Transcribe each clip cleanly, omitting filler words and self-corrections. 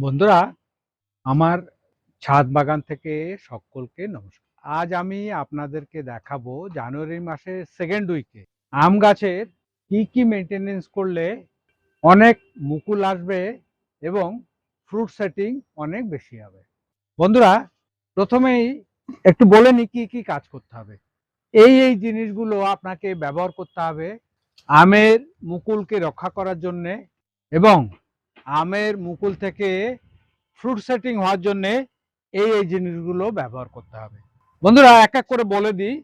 বন্ধুরা, আমার ছাদ বাগান থেকে সকলকে নমস্কার। আজ আমি আপনাদেরকে দেখাবো জানুয়ারি মাসের সেকেন্ড উইকে আম গাছের কি কি মেনটেনেন্স করলে অনেক মুকুল আসবে এবং ফ্রুট সেটিং অনেক বেশি হবে। বন্ধুরা, প্রথমেই একটু বলে নি কি কি কাজ করতে হবে। এই জিনিসগুলো আপনাকে ব্যবহার করতে হবে আমের মুকুলকে রক্ষা করার জন্যে এবং আমের মুকুল থেকে ফ্রুট সেটিং হওয়ার জন্য এই জিনিসগুলো ব্যবহার করতে হবে। বন্ধুরা, এক এক করে বলে দিই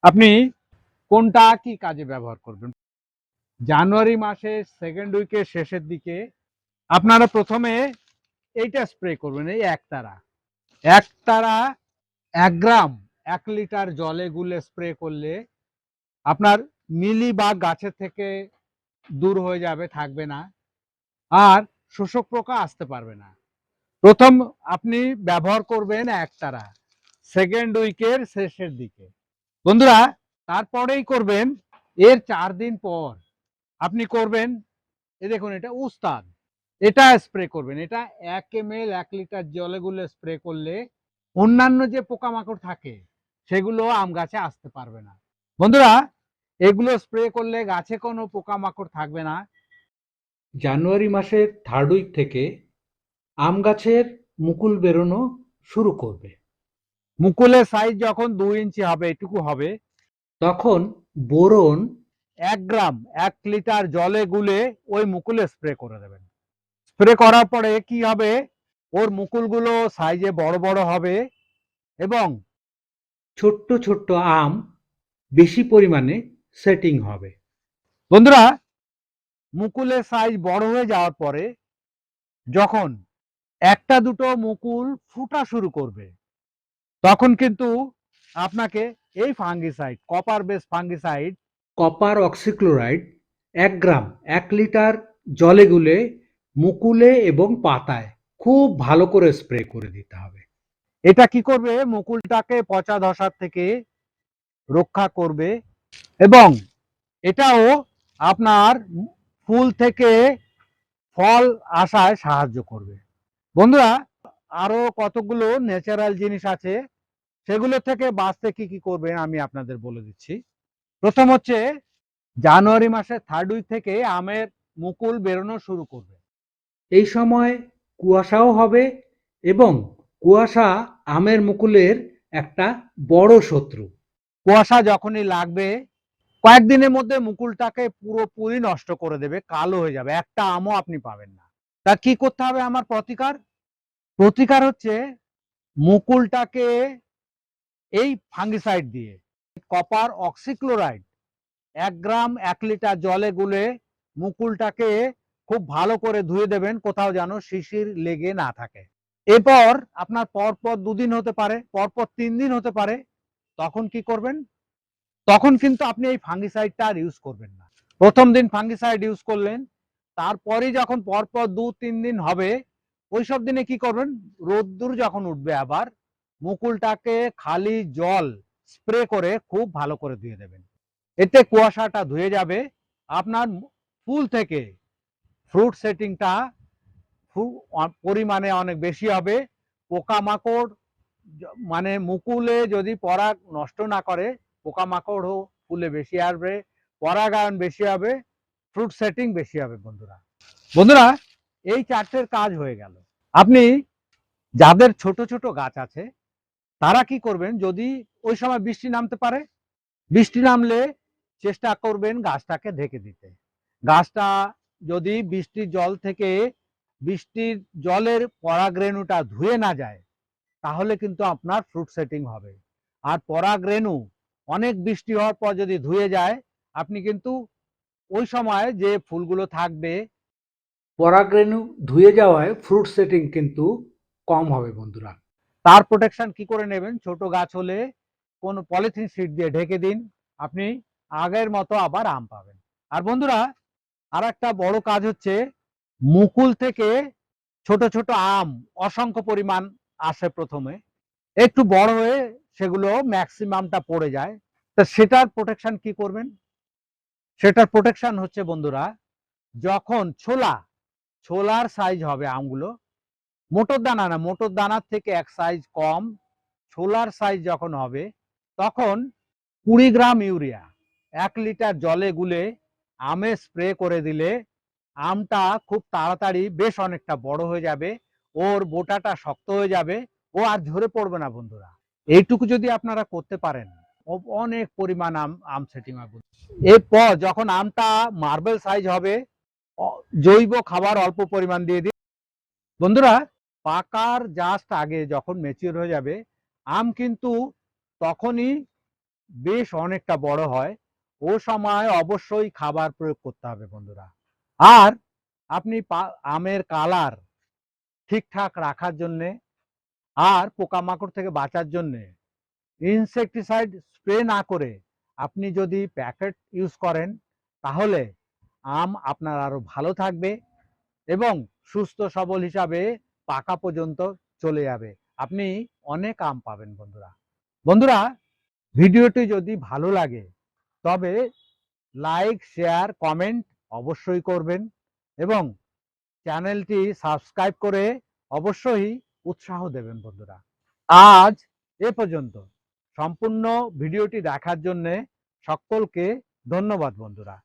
আপনি কোনটা কি কাজে ব্যবহার করবেন। জানুয়ারি মাসের সেকেন্ড উইকের শেষের দিকে আপনারা প্রথমে এইটা স্প্রে করবেন, এই একতারা 1 গ্রাম 1 লিটার জলে গুলে স্প্রে করলে আপনার মিলি বা গাছের থেকে দূর হয়ে যাবে, থাকবে না, আর শোষক পোকা আসতে পারবে না। প্রথম আপনি ব্যবহার করবেন একতারা সেকেন্ড উইকের শেষের দিকে। বন্ধুরা, তারপরেই করবেন এর 4 দিন পর আপনি করবেন, এ দেখুন এটা উস্তাদ, এটা স্প্রে করবেন। এটা 1 ml 1 লিটার জলে গুলে স্প্রে করলে অন্যান্য যে পোকামাকড় থাকে সেগুলো আম গাছে আসতে পারবে না। বন্ধুরা, এগুলো স্প্রে করলে গাছে কোনো পোকামাকড় থাকবে না। জানুয়ারি মাসের থার্ড উইক থেকে আম গাছের মুকুল বেরোনো শুরু করবে। মুকুলের সাইজ যখন 2 ইঞ্চি হবে, এটুকু হবে, তখন বোরন 1 গ্রাম 1 লিটার জলে গুলে ওই মুকুলে স্প্রে করে দেবেন। স্প্রে করার পরে কি হবে, ওর মুকুলগুলো সাইজে বড় বড় হবে এবং ছোট্ট ছোট্ট আম বেশি পরিমাণে সেটিং হবে। বন্ধুরা, মুকুলের সাইজ বড় হয়ে যাওয়ার পরে যখন একটা দুটো মুকুল ফুটা শুরু করবে, তখন কিন্তু আপনাকে এই fungicide, copper base fungicide, copper oxychloride 1 গ্রাম 1 লিটার জলে গুলে মুকুলে এবং পাতায় খুব ভালো করে স্প্রে করে দিতে হবে। এটা কি করবে, মুকুলটাকে পচা ধসার থেকে রক্ষা করবে এবং এটাও আপনার ফুল থেকে ফল আসায় সাহায্য করবে। বন্ধুরা, আরো কতগুলো ন্যাচারাল জিনিস আছে, সেগুলো থেকে বাঁচতে কি কি করবেন আমি আপনাদের বলে দিচ্ছি। প্রথম হচ্ছে, জানুয়ারি মাসের থার্ড উইক থেকে আমের মুকুল বেরোনো শুরু করবে। এই সময় কুয়াশাও হবে এবং কুয়াশা আমের মুকুলের একটা বড় শত্রু। কুয়াশা যখনই লাগবে কয়েকদিনের মধ্যে মুকুলটাকে পুরোপুরি নষ্ট করে দেবে, কালো হয়ে যাবে, একটা আমও আপনি পাবেন না। তা কি করতে হবে আমার প্রতিকার? প্রতিকার হচ্ছে মুকুলটাকে এই ফাঙ্গিসাইড দিয়ে, কপার অক্সিক্লোরাইড 1 গ্রাম 1 লিটার জলে গুলে মুকুলটাকে খুব ভালো করে ধুয়ে দেবেন, কোথাও যেন শিশির লেগে না থাকে। এরপর আপনার পরপর 2 দিন হতে পারে, পরপর 3 দিন হতে পারে, তখন কি করবেন, তখন কিন্তু আপনি এই ফাঙ্গিসাইডটা আর ইউজ করবেন না। প্রথম দিন ফাঙ্গিসাইড ইউজ করলেন, তারপরে যখন পরপর 2-3 দিন হবে, ওইসব দিনে কি করবেন, রোদ্দুর যখন উঠবে আবার মুকুলটাকে খালি জল স্প্রে করে খুব ভালো করে ধুয়ে দেবেন। এতে কুয়াশাটা ধুয়ে যাবে, আপনার ফুল থেকে ফ্রুট সেটিংটা পরিমাণে অনেক বেশি হবে। পোকামাকড় মানে মুকুলে যদি পরাগ নষ্ট না করে, পোকামাকড়ও ফুলে বেশি আসবে, পরাগায়ন বেশি হবে, ফ্রুট সেটিং বেশি হবে। বন্ধুরা, বন্ধুরা এই 4টের কাজ হয়ে গেল। আপনি যাদের ছোট ছোট গাছ আছে তারা কি করবেন, যদি ওই সময় বৃষ্টি নামতে পারে, বৃষ্টি নামলে চেষ্টা করবেন গাছটাকে ঢেকে দিতে। গাছটা যদি বৃষ্টির জল থেকে, বৃষ্টির জলের পরাগরেণুটা ধুয়ে না যায়, তাহলে কিন্তু আপনার ফ্রুট সেটিং হবে। আর পরাগরেণু অনেক বৃষ্টি হওয়ার পর যদি ধুয়ে যায়, আপনি কিন্তু ওই সময় যে ফুলগুলো থাকবে, পরাগরেণু ধুয়ে যাওয়ায় ফ্রুট সেটিং কিন্তু কম হবে। বন্ধুরা, তার প্রোটেকশন কি করে নেবেন, ছোট গাছ হলে কোনো পলিথিন শিট দিয়ে ঢেকে দিন, আপনি আগের মতো আবার আম পাবেন। আর বন্ধুরা, আর একটা বড় কাজ হচ্ছে, মুকুল থেকে ছোট ছোট আম অসংখ্য পরিমাণ আসে প্রথমে, একটু বড় হয়ে সেগুলো ম্যাক্সিমামটা পড়ে যায়। তা সেটার প্রোটেকশন কি করবেন, সেটার প্রোটেকশন হচ্ছে বন্ধুরা, যখন ছোলার সাইজ হবে আমগুলো, মোটর দানা না, মোটর দানার থেকে এক সাইজ কম, ছোলার সাইজ যখন হবে তখন 20 গ্রাম ইউরিয়া 1 লিটার জলে গুলে আমে স্প্রে করে দিলে আমটা খুব তাড়াতাড়ি বেশ অনেকটা বড় হয়ে যাবে, ওর বোটাটা শক্ত হয়ে যাবে, ও আর ঝরে পড়বে না বন্ধুরা। এইটুকু যদি আপনারা করতে পারেন অনেক পরিমাণ আম আম সেটিং হবে। এরপর যখন আমটা মার্বেল সাইজ হবে জৈব খাবার অল্প পরিমাণ দিয়ে দিন বন্ধুরা। পাকার জাস্ট আগে যখন ম্যাচিওর হয়ে যাবে আম কিন্তু তখনই বেশ অনেকটা বড় হয়, ও সময় অবশ্যই খাবার প্রয়োগ করতে হবে বন্ধুরা। আর আপনি আমের কালার ঠিকঠাক রাখার জন্যে আর পোকামাকড় থেকে বাঁচার জন্যে ইনসেকটিসাইড স্প্রে না করে আপনি যদি প্যাকেট ইউজ করেন তাহলে আম আপনার আরো ভালো থাকবে এবং সুস্থ সবল হিসাবে পাকা পর্যন্ত চলে যাবে, আপনি অনেক আম পাবেন বন্ধুরা। বন্ধুরা, ভিডিওটি যদি ভালো লাগে তবে লাইক শেয়ার কমেন্ট অবশ্যই করবেন এবং চ্যানেলটি সাবস্ক্রাইব করে অবশ্যই উৎসাহ দেবেন বন্ধুরা। আজ এ পর্যন্ত। সম্পূর্ণ ভিডিওটি দেখার জন্য সকলকে ধন্যবাদ বন্ধুরা।